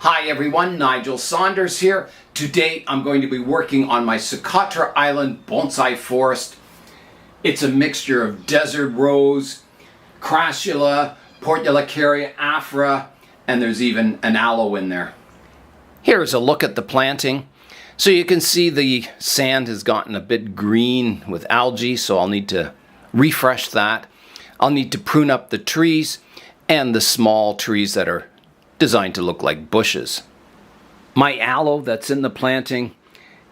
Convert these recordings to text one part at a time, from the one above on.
Hi everyone, Nigel Saunders here. Today I'm going to be working on my Socotra Island bonsai forest. It's a mixture of desert rose, crassula, portulacaria afra, and there's even an aloe in there. Here's a look at the planting. So you can see the sand has gotten a bit green with algae, so I'll need to refresh that. I'll need to prune up the trees and the small trees that are designed to look like bushes. My aloe that's in the planting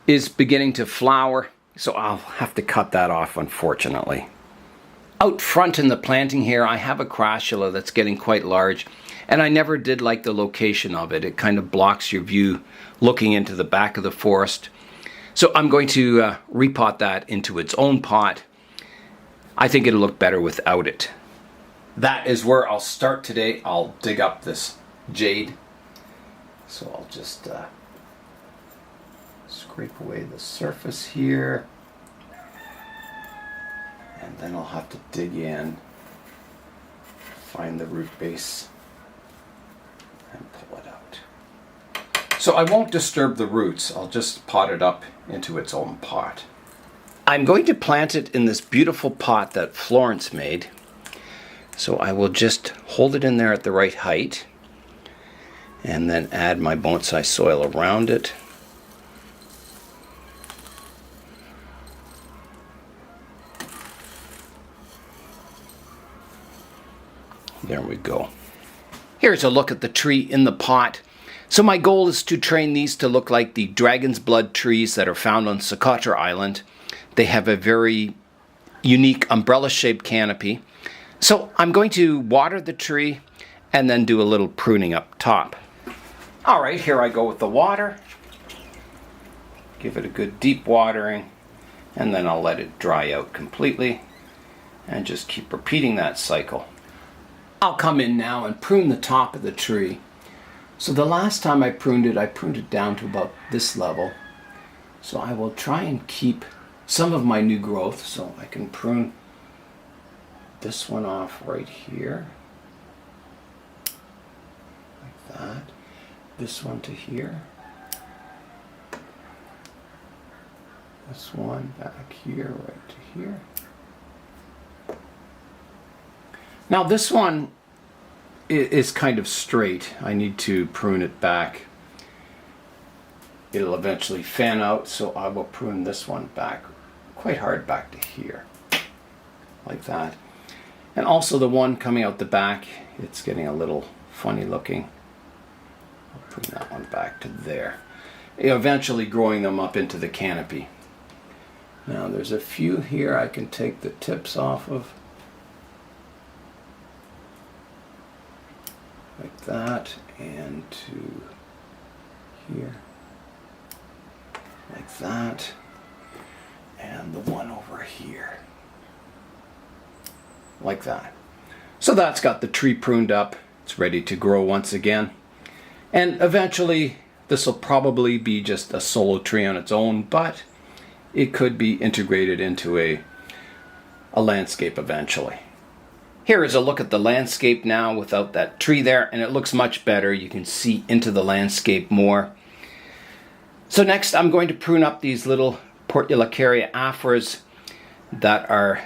is beginning to flower, so I'll have to cut that off, unfortunately. Out front in the planting here, I have a crassula that's getting quite large, and I never did like the location of it. It kind of blocks your view looking into the back of the forest. So I'm going to repot that into its own pot. I think it'll look better without it. That is where I'll start today. I'll dig up this jade. So I'll just scrape away the surface here. And then I'll have to dig in, find the root base, and pull it out. So I won't disturb the roots. I'll just pot it up into its own pot. I'm going to plant it in this beautiful pot that Florence made. So I will just hold it in there at the right height and then add my bonsai soil around it. There we go. Here's a look at the tree in the pot. So my goal is to train these to look like the dragon's blood trees that are found on Socotra Island. They have a very unique umbrella-shaped canopy. So I'm going to water the tree and then do a little pruning up top. All right, here I go with the water. Give it a good deep watering, and then I'll let it dry out completely and just keep repeating that cycle. I'll come in now and prune the top of the tree. So the last time I pruned it down to about this level. So I will try and keep some of my new growth, so I can prune this one off right here, like that. This one to here. This one back here, right to here. Now this one is kind of straight. I need to prune it back. It'll eventually fan out, so I will prune this one back quite hard back to here, like that. And also the one coming out the back, it's getting a little funny looking. I'll prune that one back to there. Eventually growing them up into the canopy. Now there's a few here I can take the tips off of. Like that, and to here. Like that. And the one over here. Like that. So that's got the tree pruned up. It's ready to grow once again. And eventually this will probably be just a solo tree on its own, but it could be integrated into a landscape eventually. Here is a look at the landscape now without that tree there, and it looks much better. You can see into the landscape more. So next I'm going to prune up these little portulacaria afras that are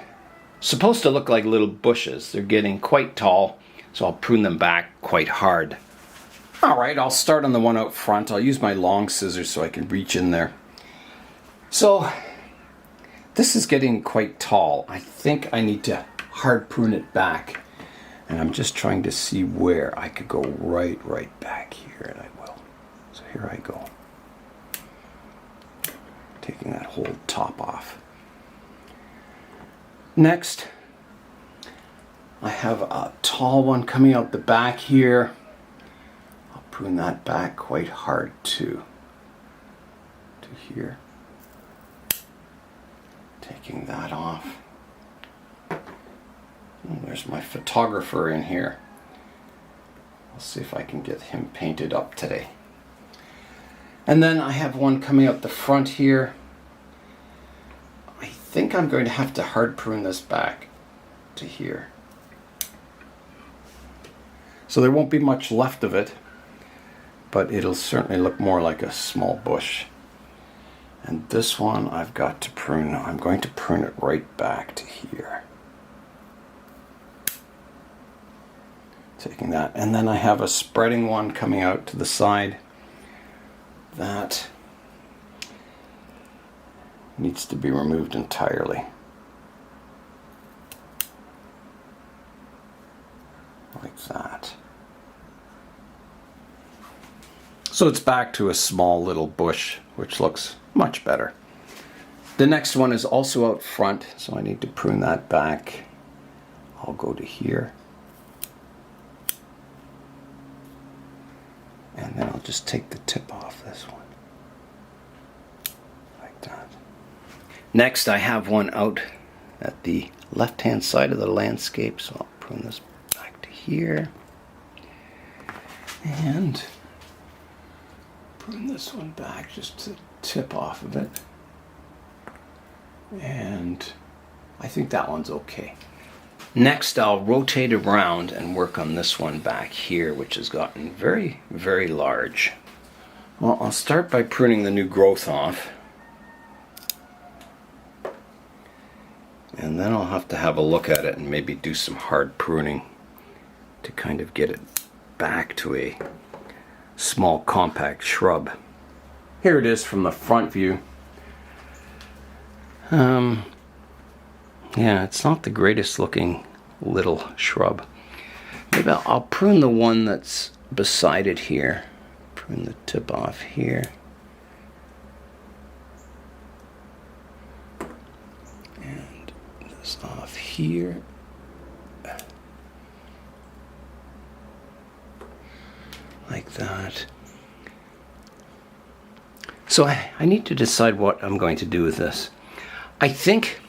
supposed to look like little bushes. They're getting quite tall, so I'll prune them back quite hard. Alright, I'll start on the one out front. I'll use my long scissors so I can reach in there. So this is getting quite tall. I think I need to hard prune it back, and I'm just trying to see where I could go right back here, and I will. So here I go, taking that whole top off. Next I have a tall one coming out the back here. I'll prune that back quite hard too, to here, taking that off. There's my photographer in here. I'll see if I can get him painted up today. And then I have one coming up the front here. I think I'm going to have to hard prune this back to here. So there won't be much left of it. but it'll certainly look more like a small bush. And this one I've got to prune. I'm going to prune it right back to here. Taking that, and then I have a spreading one coming out to the side that needs to be removed entirely. Like that. So it's back to a small little bush, which looks much better. The next one is also out front, so I need to prune that back. I'll go to here. And then I'll just take the tip off this one. Like that. Next, I have one out at the left-hand side of the landscape, so I'll prune this back to here. And prune this one back just to tip off of it. And I think that one's okay. Next, I'll rotate around and work on this one back here, which has gotten very, very large. Well, I'll start by pruning the new growth off. And then I'll have to have a look at it and maybe do some hard pruning to kind of get it back to a small compact shrub. Here it is from the front view. Yeah, it's not the greatest looking little shrub. Maybe I'll prune the one that's beside it here. Prune the tip off here. And this off here. Like that. So I need to decide what I'm going to do with this. I think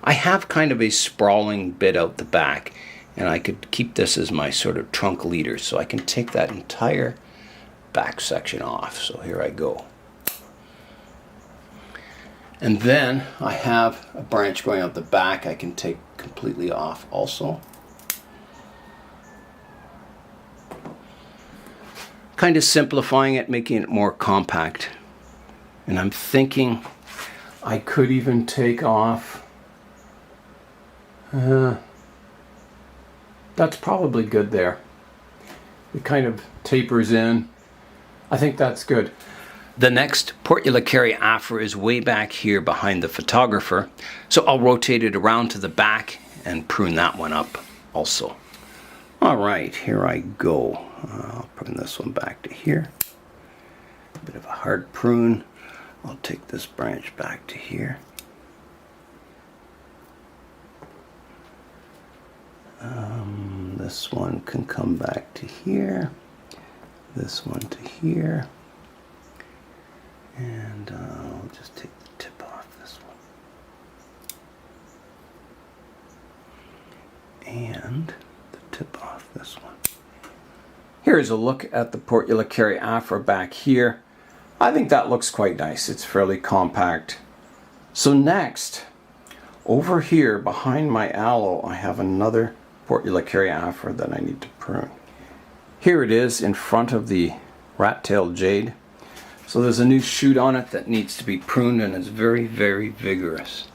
I have kind of a sprawling bit out the back, and I could keep this as my sort of trunk leader, so I can take that entire back section off. So here I go. And then I have a branch going out the back I can take completely off also. Kind of simplifying it, making it more compact. And I'm thinking I could even take off. That's probably good there. It kind of tapers in. I think that's good. The next Portulacaria afra is way back here behind the photographer, so I'll rotate it around to the back and prune that one up also. All right, here I go. I'll prune this one back to here. A bit of a hard prune. I'll take this branch back to here. This one can come back to here. This one to here. And I'll just take the tip off this one. And the tip off this one. Here's a look at the Portulacaria afra back here. I think that looks quite nice. It's fairly compact. So next, over here behind my aloe, I have another Portulacaria afra that I need to prune. Here it is in front of the rat-tailed jade. So there's a new shoot on it that needs to be pruned, and it's very, very vigorous.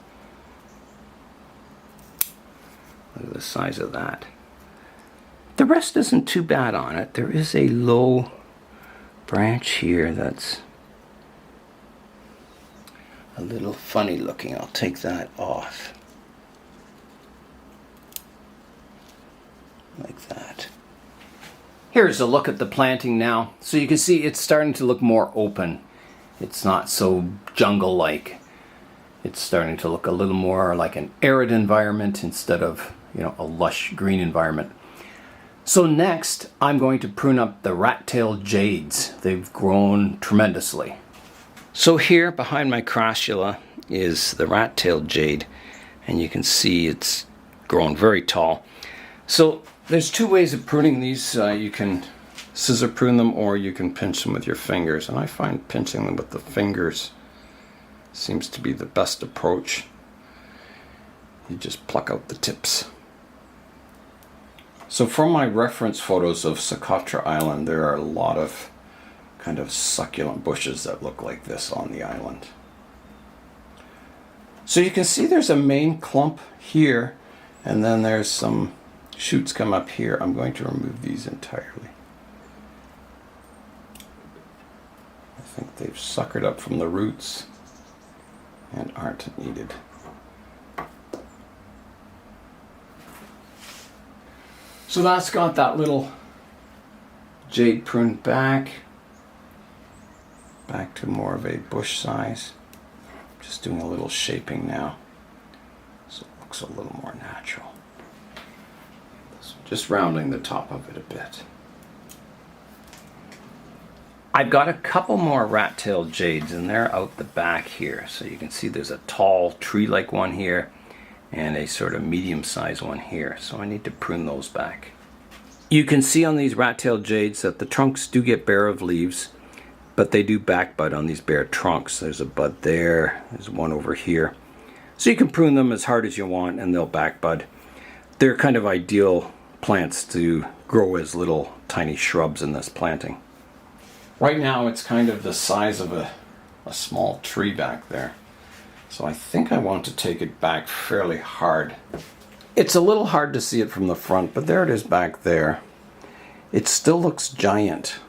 Look at the size of that. The rest isn't too bad on it. There is a low branch here that's a little funny looking. I'll take that off. Like that. Here's a look at the planting now. So you can see it's starting to look more open. It's not so jungle-like. It's starting to look a little more like an arid environment instead of, a lush green environment. So next, I'm going to prune up the rat-tailed jades. They've grown tremendously. So here behind my crassula is the rat-tailed jade, and you can see it's grown very tall. So there's two ways of pruning these. You can scissor prune them, or you can pinch them with your fingers. And I find pinching them with the fingers seems to be the best approach. You just pluck out the tips. So from my reference photos of Socotra Island, there are a lot of kind of succulent bushes that look like this on the island. So you can see there's a main clump here, and then there's some shoots come up here. I'm going to remove these entirely. I think they've suckered up from the roots and aren't needed. So that's got that little jade pruned back to more of a bush size. Just doing a little shaping now, so it looks a little more natural. So just rounding the top of it a bit. I've got a couple more rat-tailed jades, and they're out the back here. So you can see there's a tall tree-like one here and a sort of medium-sized one here. So I need to prune those back. You can see on these rat-tailed jades that the trunks do get bare of leaves, but they do back bud on these bare trunks. There's a bud there, there's one over here. So you can prune them as hard as you want and they'll back bud. They're kind of ideal plants to grow as little tiny shrubs in this planting. Right now it's kind of the size of a small tree back there. So I think I want to take it back fairly hard. It's a little hard to see it from the front, but there it is back there. It still looks giant.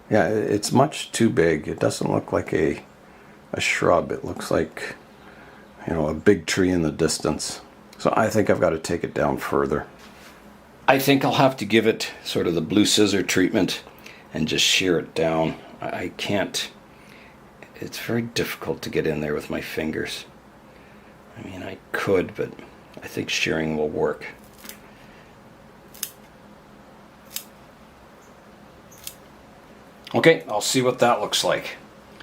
Yeah, it's much too big. It doesn't look like a shrub. It looks like, you know, a big tree in the distance. So I think I've got to take it down further. I think I'll have to give it sort of the blue scissor treatment and just shear it down. I can't, it's very difficult to get in there with my fingers. I mean, I could, but I think shearing will work. Okay, I'll see what that looks like.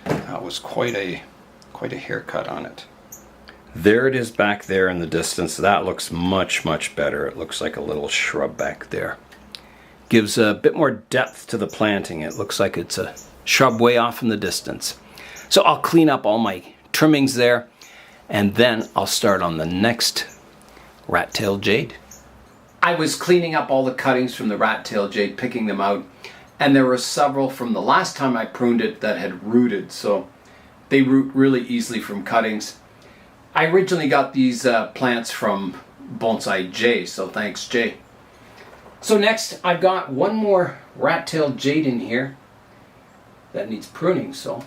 That was quite a haircut on it. There it is back there in the distance. That looks much, much better. It looks like a little shrub back there. Gives a bit more depth to the planting. It looks like it's a shrub way off in the distance. So I'll clean up all my trimmings there, and then I'll start on the next rat-tailed jade. I was cleaning up all the cuttings from the rat-tailed jade, picking them out. And there were several from the last time I pruned it that had rooted, so they root really easily from cuttings. I originally got these plants from Bonsai Jay, so thanks Jay. So next I've got one more rat-tailed jade in here that needs pruning, so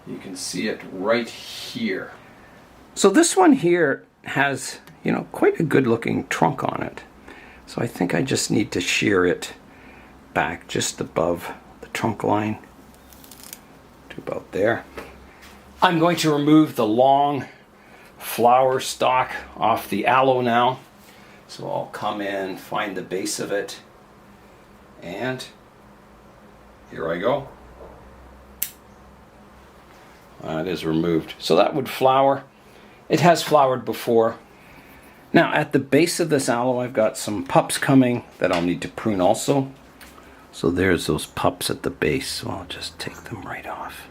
you can see it right here. So this one here has, you know, quite a good looking trunk on it. So I think I just need to shear it back just above the trunk line to about there. I'm going to remove the long flower stalk off the aloe now. So I'll come in, find the base of it, and here I go. It is removed. So that would flower. It has flowered before. Now at the base of this aloe I've got some pups coming that I'll need to prune also. So there's those pups at the base, so I'll just take them right off.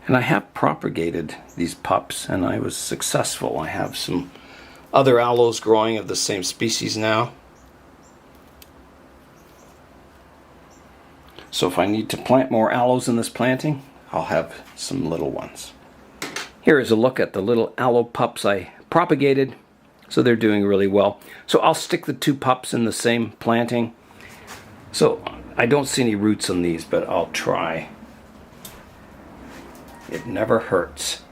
And I have propagated these pups and I was successful. I have some other aloes growing of the same species now. So if I need to plant more aloes in this planting, I'll have some little ones. Here is a look at the little aloe pups I propagated. So they're doing really well. So I'll stick the two pups in the same planting. So I don't see any roots on these, but I'll try. It never hurts.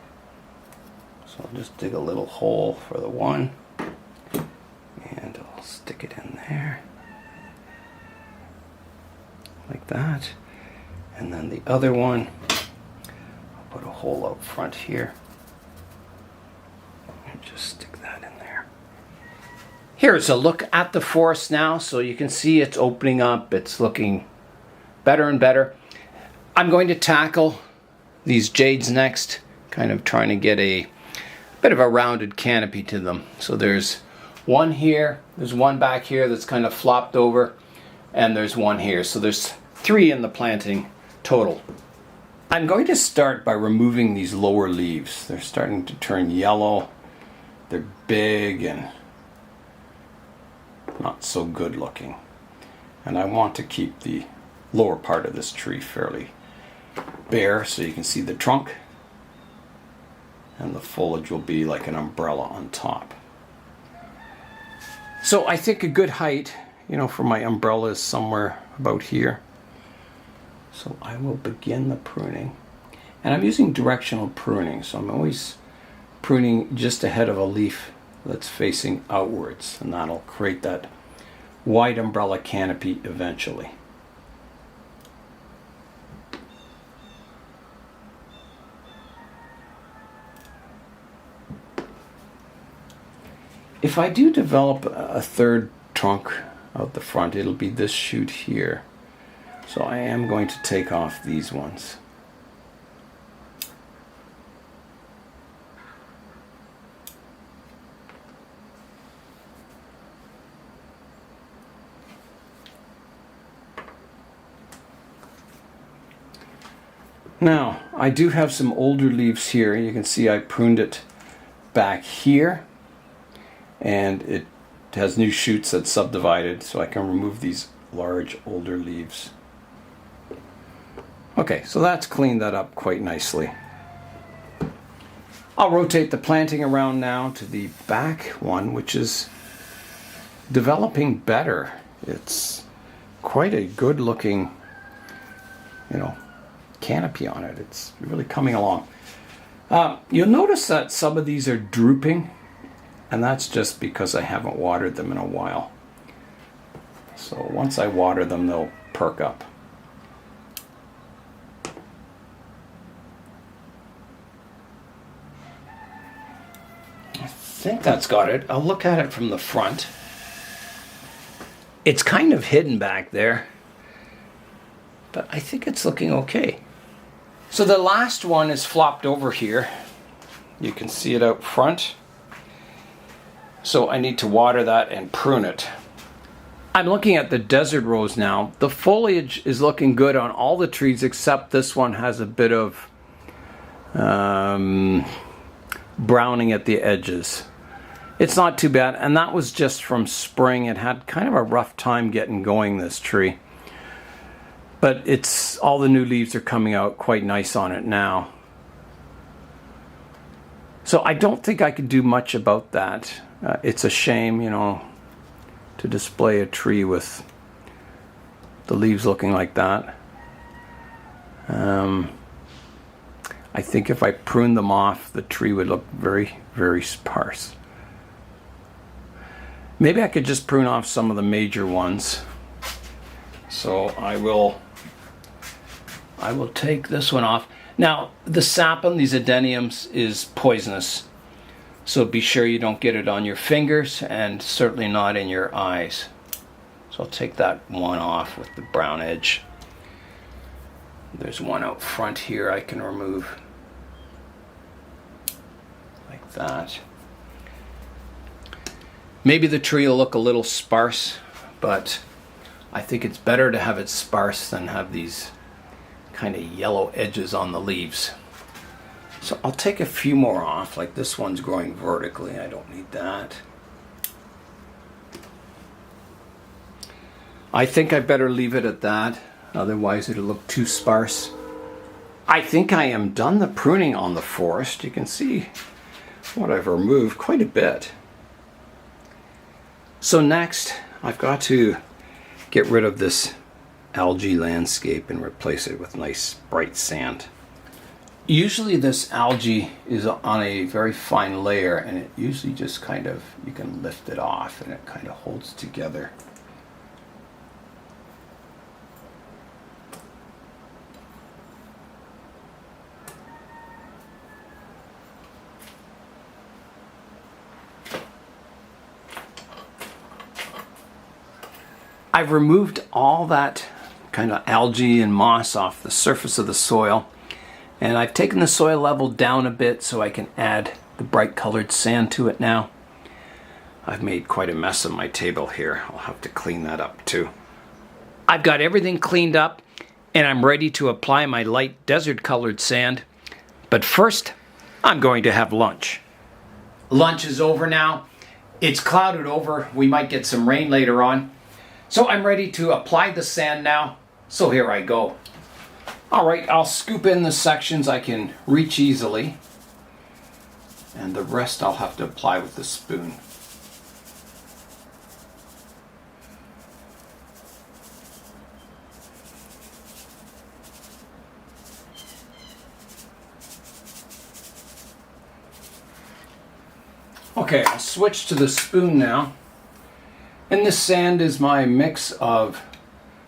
So I'll just dig a little hole for the one. And I'll stick it in there. Like that. And then the other one, I'll put a hole out front here. And just stick that in there. Here's a look at the forest now, so you can see it's opening up. It's looking better and better. I'm going to tackle these jades next, kind of trying to get a bit of a rounded canopy to them. So there's one here, there's one back here that's kind of flopped over, and there's one here. So there's 3 in the planting total. I'm going to start by removing these lower leaves. They're starting to turn yellow. They're big and not so good looking. And I want to keep the lower part of this tree fairly bare so you can see the trunk, and the foliage will be like an umbrella on top. So I think a good height, for my umbrella is somewhere about here. So I will begin the pruning. And I'm using directional pruning, so I'm always pruning just ahead of a leaf that's facing outwards, and that'll create that wide umbrella canopy eventually. If I do develop a third trunk out the front, it'll be this shoot here. So I am going to take off these ones. Now, I do have some older leaves here. You can see I pruned it back here, and it has new shoots that subdivided, so I can remove these large older leaves. Okay, so that's cleaned that up quite nicely. I'll rotate the planting around now to the back one, which is developing better. It's quite a good looking, canopy on it. It's really coming along. You'll notice that some of these are drooping, and that's just because I haven't watered them in a while. So once I water them, they'll perk up. I think that's got it. I'll look at it from the front. It's kind of hidden back there, but I think it's looking okay. So the last one is flopped over here. You can see it out front. So I need to water that and prune it. I'm looking at the desert rose now. The foliage is looking good on all the trees except this one has a bit of browning at the edges. It's not too bad, and that was just from spring. It had kind of a rough time getting going, this tree. But it's all the new leaves are coming out quite nice on it now. So I don't think I could do much about that. It's a shame, to display a tree with the leaves looking like that. I think if I pruned them off, the tree would look very, very sparse. Maybe I could just prune off some of the major ones. So I will take this one off. Now, the sap on these adeniums is poisonous, so be sure you don't get it on your fingers and certainly not in your eyes. So I'll take that one off with the brown edge. There's one out front here I can remove like that. Maybe the tree will look a little sparse, but I think it's better to have it sparse than have these kind of yellow edges on the leaves. So I'll take a few more off, like this one's growing vertically. I don't need that. I think I better leave it at that, otherwise it'll look too sparse. I think I am done the pruning on the forest. You can see what I've removed, quite a bit. So next, I've got to get rid of this algae landscape and replace it with nice bright sand. Usually this algae is on a very fine layer, and it usually just kind of, you can lift it off and it kind of holds together. I've removed all that kind of algae and moss off the surface of the soil, and I've taken the soil level down a bit so I can add the bright colored sand to it now. I've made quite a mess of my table here. I'll have to clean that up too. I've got everything cleaned up and I'm ready to apply my light desert colored sand, but first I'm going to have lunch. Lunch is over now, It's clouded over. We might get some rain later on. So I'm ready to apply the sand now. So here I go. All right, I'll scoop in the sections I can reach easily. And the rest I'll have to apply with the spoon. Okay, I'll switch to the spoon now. And this sand is my mix of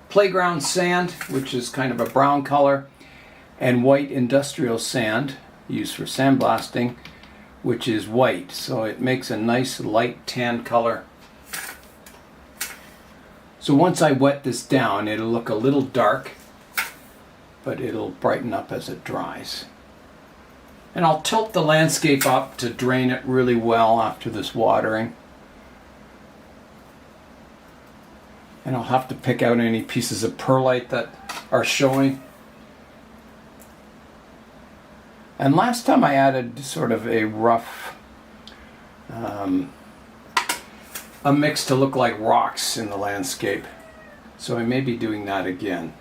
playground sand, which is kind of a brown color, and white industrial sand used for sandblasting, which is white. So it makes a nice light tan color. So once I wet this down, it'll look a little dark, but it'll brighten up as it dries. And I'll tilt the landscape up to drain it really well after this watering. And I'll have to pick out any pieces of perlite that are showing. And last time I added sort of a rough, a mix to look like rocks in the landscape. So I may be doing that again.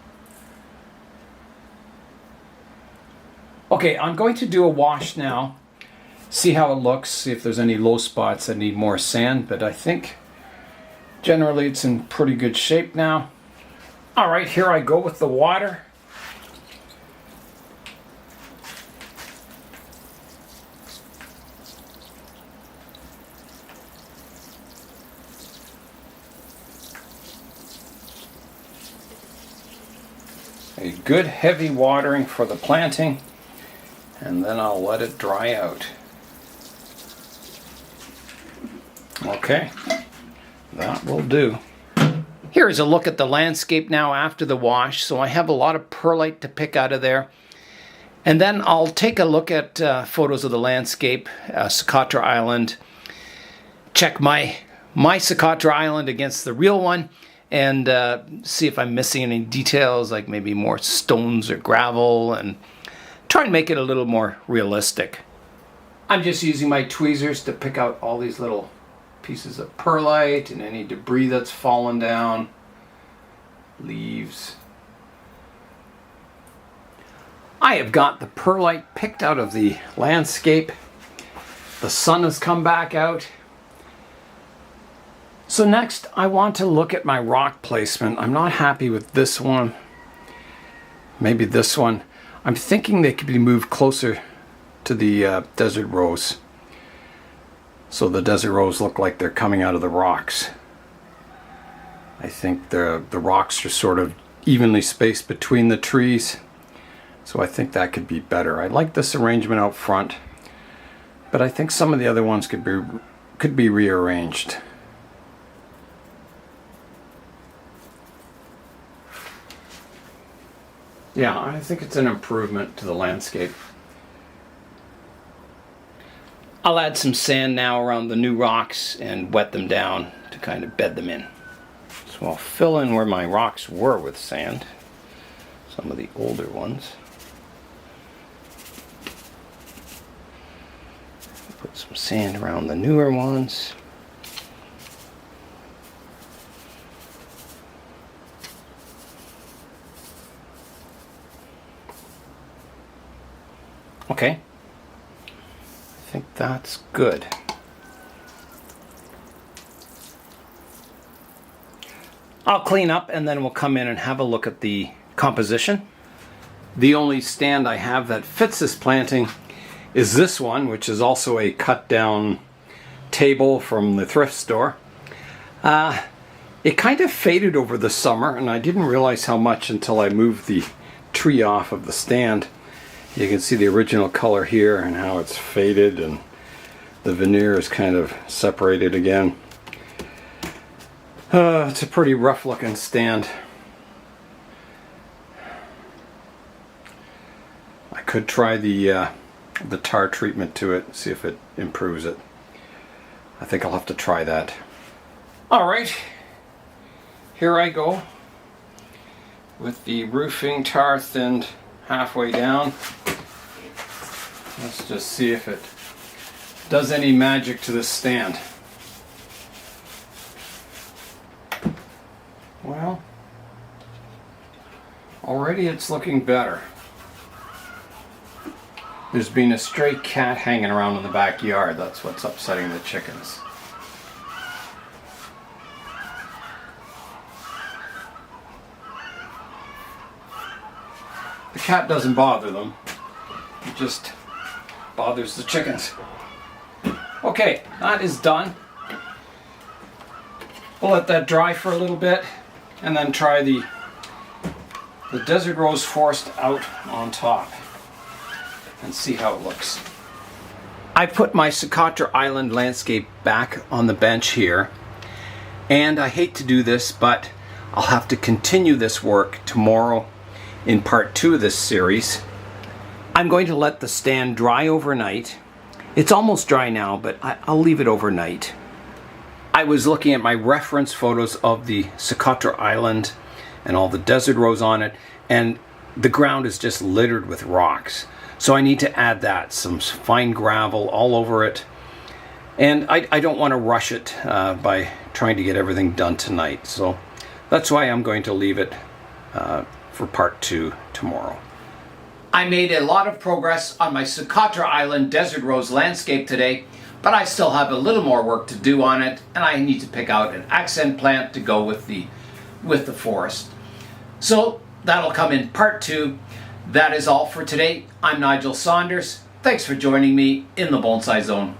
Okay, I'm going to do a wash now, see how it looks, see if there's any low spots that need more sand, but I think generally it's in pretty good shape now. All right, here I go with the water. A good heavy watering for the planting. And then I'll let it dry out. Okay, that will do. Here's a look at the landscape now after the wash. So I have a lot of perlite to pick out of there. And then I'll take a look at photos of the landscape, Socotra Island. Check my Socotra Island against the real one. And see if I'm missing any details, like maybe more stones or gravel, and try and make it a little more realistic. I'm just using my tweezers to pick out all these little pieces of perlite and any debris that's fallen down, leaves. I have got the perlite picked out of the landscape. The sun has come back out. So next, I want to look at my rock placement. I'm not happy with this one. Maybe this one. I'm thinking they could be moved closer to the desert rose. So the desert rose look like they're coming out of the rocks. I think the rocks are sort of evenly spaced between the trees. So I think that could be better. I like this arrangement out front, but I think some of the other ones could be rearranged. Yeah, I think it's an improvement to the landscape. I'll add some sand now around the new rocks and wet them down to kind of bed them in. So I'll fill in where my rocks were with sand, some of the older ones. Put some sand around the newer ones. Okay, I think that's good. I'll clean up and then we'll come in and have a look at the composition. The only stand I have that fits this planting is this one, which is also a cut down table from the thrift store. It kind of faded over the summer and I didn't realize how much until I moved the tree off of the stand. You can see the original color here and how it's faded and the veneer is kind of separated again. It's a pretty rough looking stand. I could try the tar treatment to it, see if it improves it. I think I'll have to try that. Alright, here I go with the roofing tar thinned halfway down. Let's just see if it does any magic to this stand. Well, already it's looking better. There's been a stray cat hanging around in the backyard. That's what's upsetting the chickens. The cat doesn't bother them. It just bothers the chickens. Okay, that is done. We'll let that dry for a little bit and then try the Desert Rose Forest out on top and see how it looks. I put my Socotra Island landscape back on the bench here, and I hate to do this, but I'll have to continue this work tomorrow in part 2 of this series. I'm going to let the stand dry overnight. It's almost dry now, but I'll leave it overnight. I was looking at my reference photos of the Socotra Island and all the desert rose on it, and the ground is just littered with rocks. So I need to add that, some fine gravel all over it. And I don't want to rush it by trying to get everything done tonight. So that's why I'm going to leave it for part 2 tomorrow. I made a lot of progress on my Socotra Island desert rose landscape today, but I still have a little more work to do on it, and I need to pick out an accent plant to go with the forest. So that'll come in part 2. That is all for today. I'm Nigel Saunders. Thanks for joining me in the Bonsai Zone.